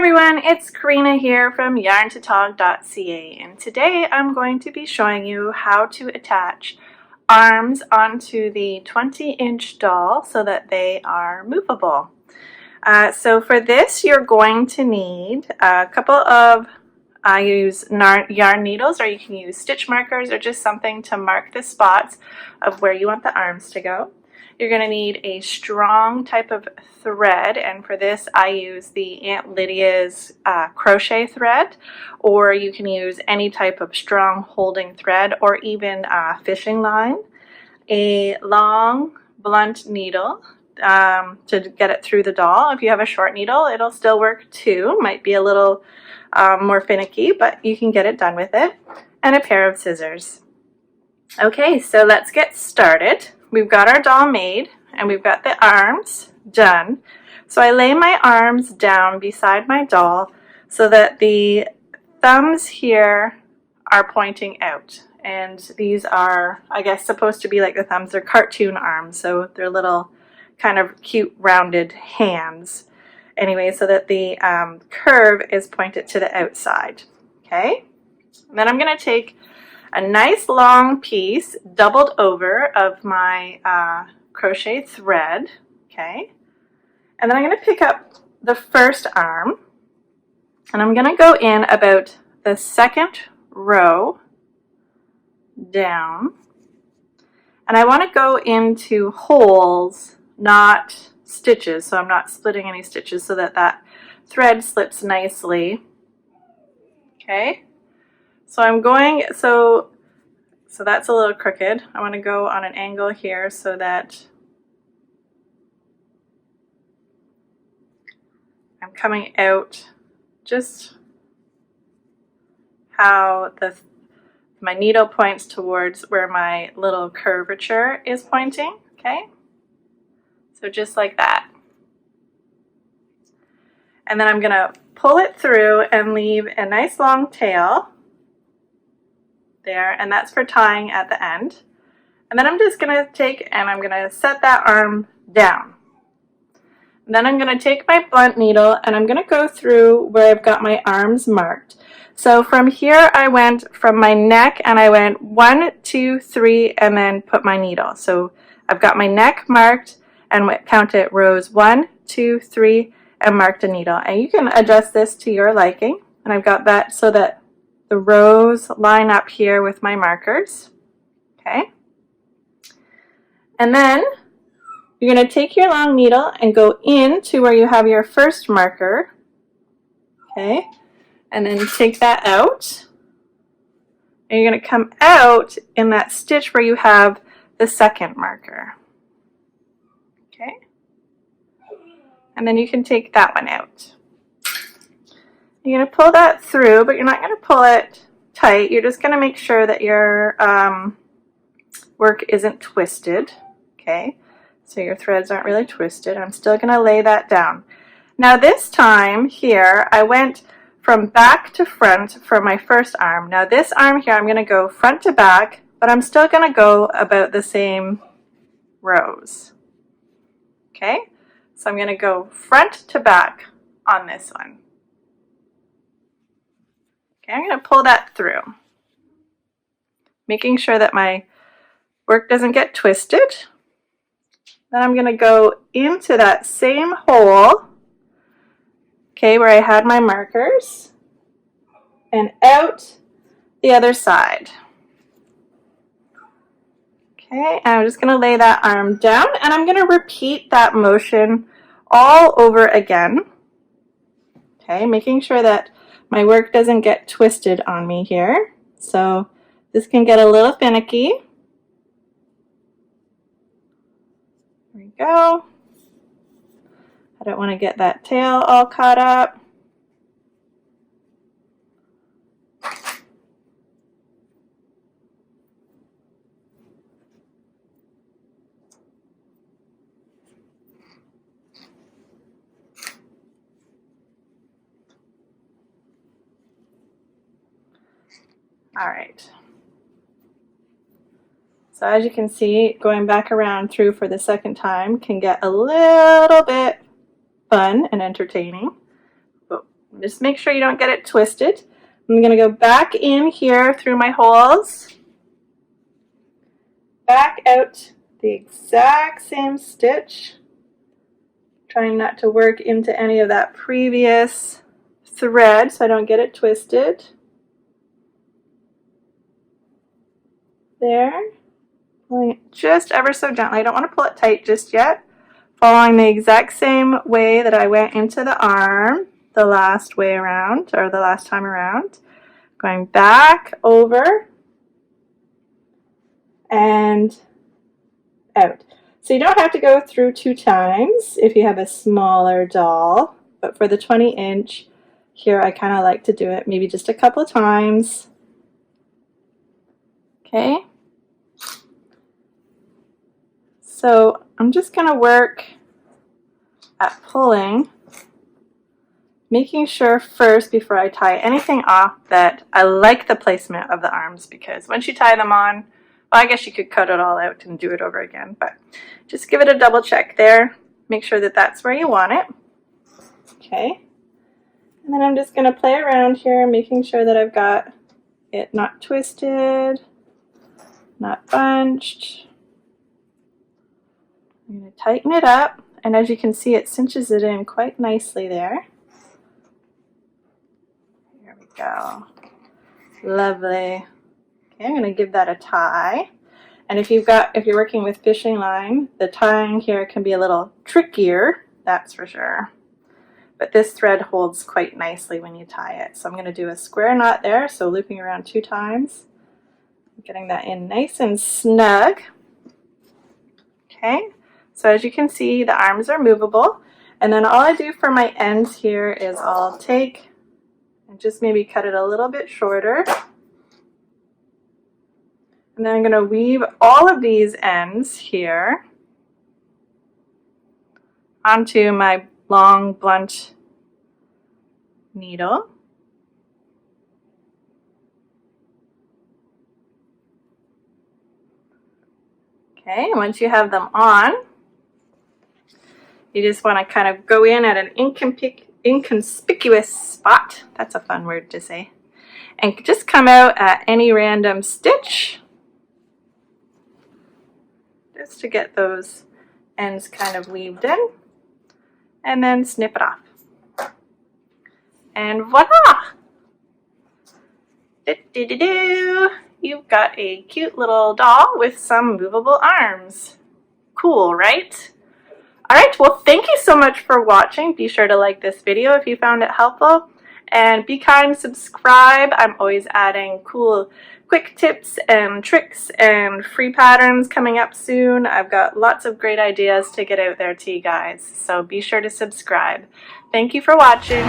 everyone, it's Karina here from yarn2tog.ca, and today I'm going to be showing you how to attach arms onto the 20-inch doll so that they are movable. So for this you're going to need a couple of, I use yarn needles, or you can use stitch markers or just something to mark the spots of where you want the arms to go. You're going to need a strong type of thread, and for this I use the Aunt Lydia's crochet thread, or you can use any type of strong holding thread or even fishing line. A long blunt needle to get it through the doll. If you have a short needle, it'll still work too. Might be a little more finicky, but you can get it done with it. And a pair of scissors. Okay, so let's get started. We've got our doll made and we've got the arms done. So I lay my arms down beside my doll so that the thumbs here are pointing out. And these are, I guess, supposed to be like the thumbs. They're cartoon arms, so they're little kind of cute rounded hands. Anyway, so that the curve is pointed to the outside. Okay, and then I'm going to take a nice long piece doubled over of my crochet thread, okay, and then I'm going to pick up the first arm and I'm going to go in about the second row down, and I want to go into holes, not stitches, so I'm not splitting any stitches, so that that thread slips nicely. Okay, so I'm going, so that's a little crooked. I want to go on an angle here so that I'm coming out just how my needle points towards where my little curvature is pointing. Okay, so just like that. And then I'm going to pull it through and leave a nice long tail there, and that's for tying at the end. And then I'm just going to take and I'm going to set that arm down. And then I'm going to take my blunt needle and I'm going to go through where I've got my arms marked. So from here I went from my neck and I went 1, 2, 3 and then put my needle. So I've got my neck marked and count it rows 1, 2, 3 and marked a needle. And you can adjust this to your liking. And I've got that so that the rows line up here with my markers. Okay, and then you're going to take your long needle and go into where you have your first marker. Okay, and then take that out, and you're going to come out in that stitch where you have the second marker. Okay, and then you can take that one out. You're going to pull that through, but you're not going to pull it tight. You're just going to make sure that your work isn't twisted. Okay, so your threads aren't really twisted. I'm still going to lay that down. Now this time here, I went from back to front for my first arm. Now this arm here, I'm going to go front to back, but I'm still going to go about the same rows. Okay, so I'm going to go front to back on this one. Okay, I'm going to pull that through, making sure that my work doesn't get twisted. Then I'm going to go into that same hole, okay, where I had my markers, and out the other side. Okay, and I'm just going to lay that arm down, and I'm going to repeat that motion all over again. Okay, making sure that my work doesn't get twisted on me here. So this can get a little finicky. There we go. I don't want to get that tail all caught up. All right, so as you can see, going back around through for the second time can get a little bit fun and entertaining. But Just make sure you don't get it twisted. I'm going to go back in here through my holes, back out the exact same stitch, trying not to work into any of that previous thread so I don't get it twisted. There, pulling it just ever so gently. I don't want to pull it tight just yet. Following the exact same way that I went into the arm the last way around, or the last time around. Going back over and out. So you don't have to go through 2 times if you have a smaller doll, but for the 20-inch, here I kind of like to do it maybe just a couple times. Okay. So I'm just going to work at pulling, making sure first before I tie anything off that I like the placement of the arms, because once you tie them on, well, I guess you could cut it all out and do it over again, but just give it a double check there. Make sure that that's where you want it. Okay. And then I'm just going to play around here, making sure that I've got it not twisted, not bunched. I'm going to tighten it up, and as you can see, it cinches it in quite nicely there. There we go. Lovely. Okay, I'm going to give that a tie. And if you're working with fishing line, the tying here can be a little trickier, that's for sure. But this thread holds quite nicely when you tie it. So I'm going to do a square knot there, so looping around 2 times. Getting that in nice and snug. Okay, so as you can see, the arms are movable. And then all I do for my ends here is I'll take and just maybe cut it a little bit shorter. And then I'm going to weave all of these ends here onto my long blunt needle. Okay, and once you have them on, you just want to kind of go in at an inconspicuous spot. That's a fun word to say. And just come out at any random stitch, just to get those ends kind of weaved in, and then snip it off. And voila! You've got a cute little doll with some movable arms. Cool, right? Alright, well, thank you so much for watching. Be sure to like this video if you found it helpful. And be kind, subscribe. I'm always adding cool quick tips and tricks and free patterns coming up soon. I've got lots of great ideas to get out there to you guys. So be sure to subscribe. Thank you for watching.